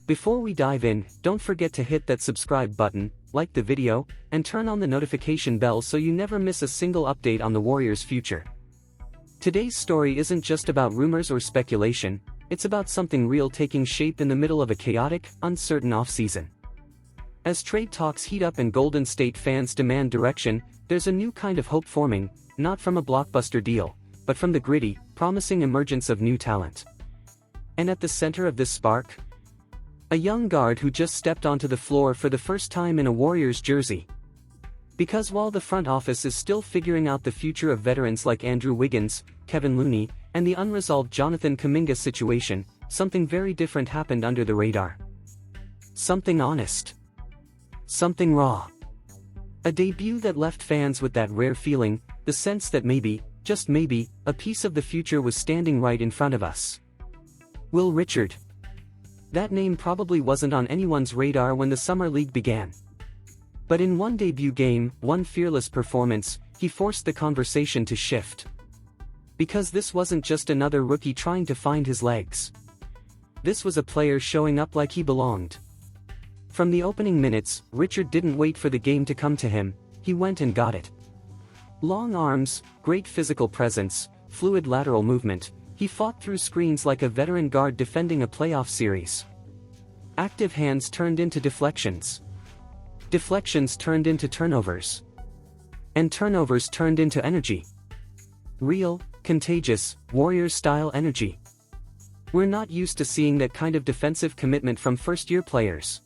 Before we dive in, don't forget to hit that subscribe button, like the video, and turn on the notification bell so you never miss a single update on the Warriors' future. Today's story isn't just about rumors or speculation, it's about something real taking shape in the middle of a chaotic, uncertain offseason. As trade talks heat up and Golden State fans demand direction, there's a new kind of hope forming, not from a blockbuster deal, but from the gritty, promising emergence of new talent. And at the center of this spark, a young guard who just stepped onto the floor for the first time in a Warriors jersey. Because while the front office is still figuring out the future of veterans like Andrew Wiggins, Kevin Looney, and the unresolved Jonathan Kuminga situation, something very different happened under the radar. Something honest. Something raw. A debut that left fans with that rare feeling, the sense that maybe, just maybe, a piece of the future was standing right in front of us. Will Richard. That name probably wasn't on anyone's radar when the Summer League began. But in one debut game, one fearless performance, he forced the conversation to shift. Because this wasn't just another rookie trying to find his legs. This was a player showing up like he belonged. From the opening minutes, Richard didn't wait for the game to come to him, he went and got it. Long arms, great physical presence, fluid lateral movement, he fought through screens like a veteran guard defending a playoff series. Active hands turned into deflections. Deflections turned into turnovers. And turnovers turned into energy. Real, contagious, Warriors-style energy. We're not used to seeing that kind of defensive commitment from first-year players.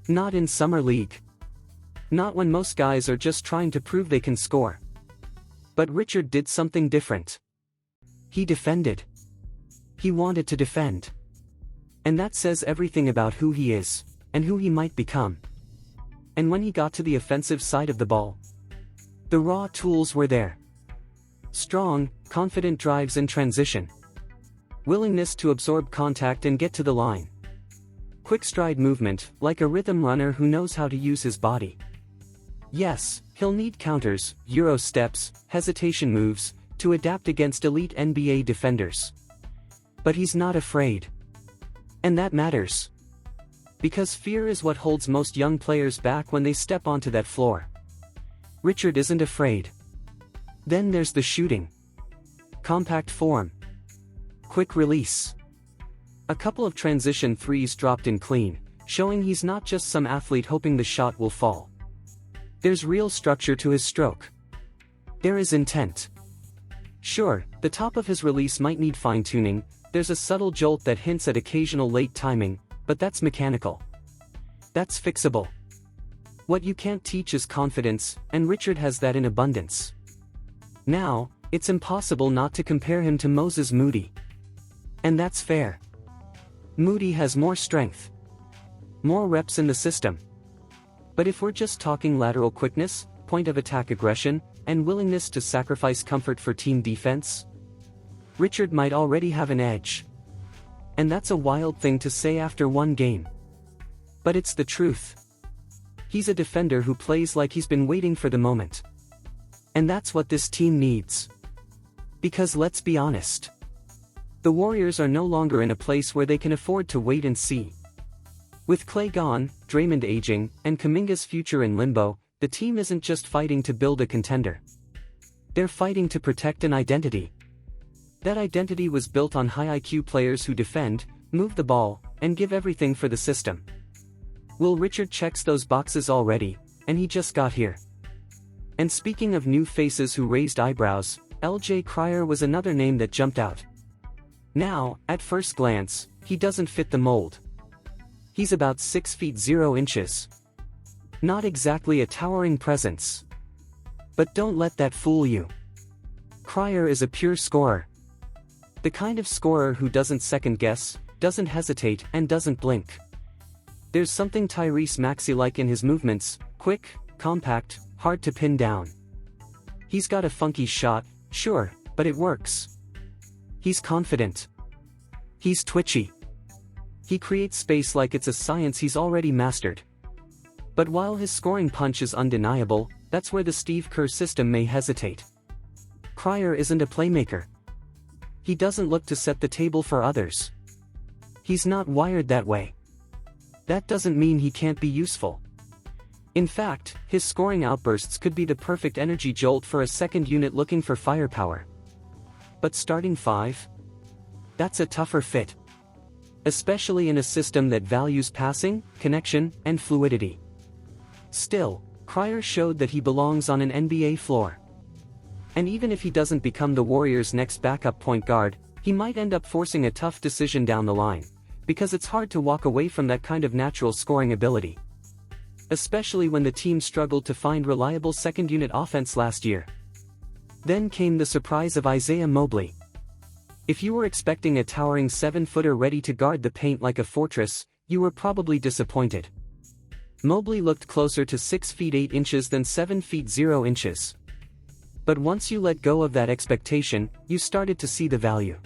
Not in Summer League. Not when most guys are just trying to prove they can score. But Richard did something different. He defended. He wanted to defend. And that says everything about who he is, and who he might become. And when he got to the offensive side of the ball, the raw tools were there. Strong, confident drives in transition. Willingness to absorb contact and get to the line. Quick stride movement, like a rhythm runner who knows how to use his body. Yes, he'll need counters, Euro steps, hesitation moves, to adapt against elite NBA defenders. But he's not afraid. And that matters. Because fear is what holds most young players back when they step onto that floor. Richard isn't afraid. Then there's the shooting. Compact form. Quick release. A couple of transition threes dropped in clean, showing he's not just some athlete hoping the shot will fall. There's real structure to his stroke. There is intent. Sure, the top of his release might need fine-tuning, there's a subtle jolt that hints at occasional late timing, but that's mechanical. That's fixable. What you can't teach is confidence, and Richard has that in abundance. Now, it's impossible not to compare him to Moses Moody. And that's fair. Moody has more strength. More reps in the system. But if we're just talking lateral quickness, point of attack aggression, and willingness to sacrifice comfort for team defense, Richard might already have an edge. And that's a wild thing to say after one game. But it's the truth. He's a defender who plays like he's been waiting for the moment. And that's what this team needs. Because let's be honest. The Warriors are no longer in a place where they can afford to wait and see. With Klay gone, Draymond aging, and Kuminga's future in limbo, the team isn't just fighting to build a contender. They're fighting to protect an identity. That identity was built on high IQ players who defend, move the ball, and give everything for the system. Will Richard checks those boxes already, and he just got here. And speaking of new faces who raised eyebrows, LJ Cryer was another name that jumped out. Now, at first glance, he doesn't fit the mold. He's about 6 feet 0 inches. Not exactly a towering presence. But don't let that fool you. Cryer is a pure scorer. The kind of scorer who doesn't second guess, doesn't hesitate, and doesn't blink. There's something Tyrese Maxey-like in his movements, quick, compact, hard to pin down. He's got a funky shot, sure, but it works. He's confident. He's twitchy. He creates space like it's a science he's already mastered. But while his scoring punch is undeniable, that's where the Steve Kerr system may hesitate. Cryer isn't a playmaker. He doesn't look to set the table for others. He's not wired that way. That doesn't mean he can't be useful. In fact, his scoring outbursts could be the perfect energy jolt for a second unit looking for firepower. But starting 5? That's a tougher fit. Especially in a system that values passing, connection, and fluidity. Still, Cryer showed that he belongs on an NBA floor. And even if he doesn't become the Warriors' next backup point guard, he might end up forcing a tough decision down the line, because it's hard to walk away from that kind of natural scoring ability. Especially when the team struggled to find reliable second-unit offense last year. Then came the surprise of Isaiah Mobley. If you were expecting a towering 7-footer ready to guard the paint like a fortress, you were probably disappointed. Mobley looked closer to 6 feet 8 inches than 7 feet 0 inches. But once you let go of that expectation, you started to see the value.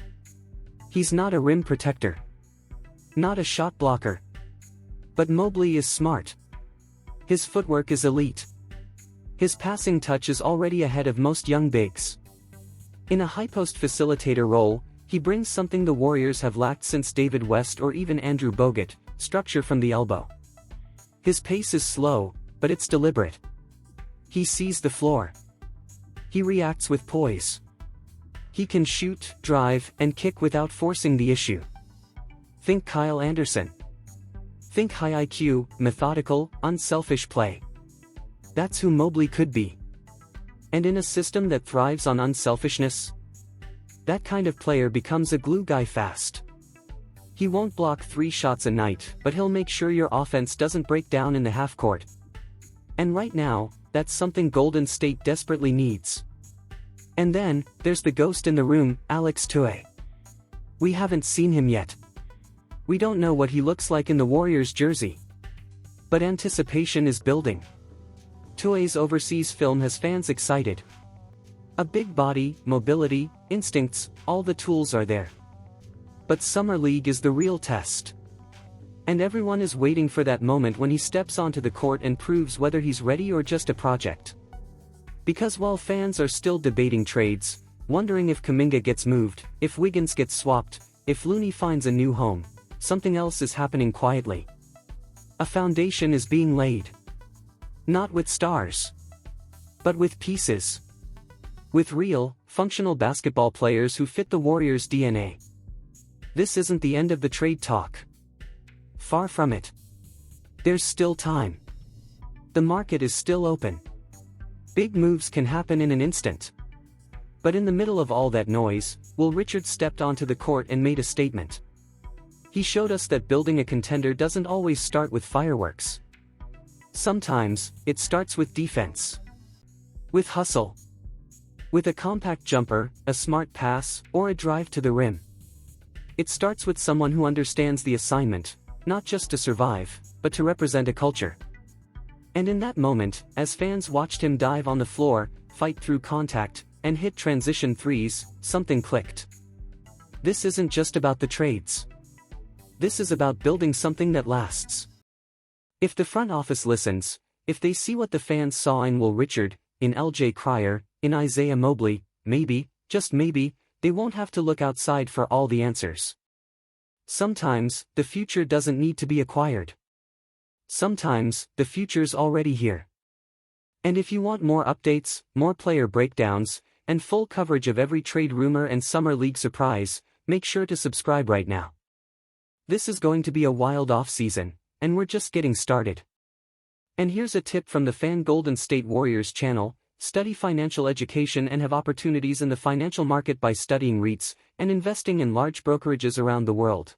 He's not a rim protector. Not a shot blocker. But Mobley is smart. His footwork is elite. His passing touch is already ahead of most young bigs. In a high-post facilitator role, he brings something the Warriors have lacked since David West or even Andrew Bogut: structure from the elbow. His pace is slow, but it's deliberate. He sees the floor. He reacts with poise. He can shoot, drive, and kick without forcing the issue. Think Kyle Anderson. Think high IQ, methodical, unselfish play. That's who Mobley could be. And in a system that thrives on unselfishness, that kind of player becomes a glue guy fast. He won't block 3 shots a night, but he'll make sure your offense doesn't break down in the half-court. And right now, that's something Golden State desperately needs. And then, there's the ghost in the room, Alex Tue. We haven't seen him yet. We don't know what he looks like in the Warriors jersey. But anticipation is building. Tue's overseas film has fans excited. A big body, mobility, instincts, all the tools are there. But Summer League is the real test. And everyone is waiting for that moment when he steps onto the court and proves whether he's ready or just a project. Because while fans are still debating trades, wondering if Kuminga gets moved, if Wiggins gets swapped, if Looney finds a new home, something else is happening quietly. A foundation is being laid. Not with stars. But with pieces. With real, functional basketball players who fit the Warriors' DNA. This isn't the end of the trade talk. Far from it. There's still time. The market is still open. Big moves can happen in an instant. But in the middle of all that noise, Will Richard stepped onto the court and made a statement. He showed us that building a contender doesn't always start with fireworks. Sometimes, it starts with defense. With hustle. With a compact jumper, a smart pass, or a drive to the rim. It starts with someone who understands the assignment, not just to survive, but to represent a culture. And in that moment, as fans watched him dive on the floor, fight through contact, and hit transition threes, something clicked. This isn't just about the trades. This is about building something that lasts. If the front office listens, if they see what the fans saw in Will Richard, in LJ Cryer, in Isaiah Mobley, maybe, just maybe, they won't have to look outside for all the answers. Sometimes, the future doesn't need to be acquired. Sometimes, the future's already here. And if you want more updates, more player breakdowns, and full coverage of every trade rumor and summer league surprise, make sure to subscribe right now. This is going to be a wild off-season, and we're just getting started. And here's a tip from the Fan Golden State Warriors channel: study financial education and have opportunities in the financial market by studying REITs and investing in large brokerages around the world.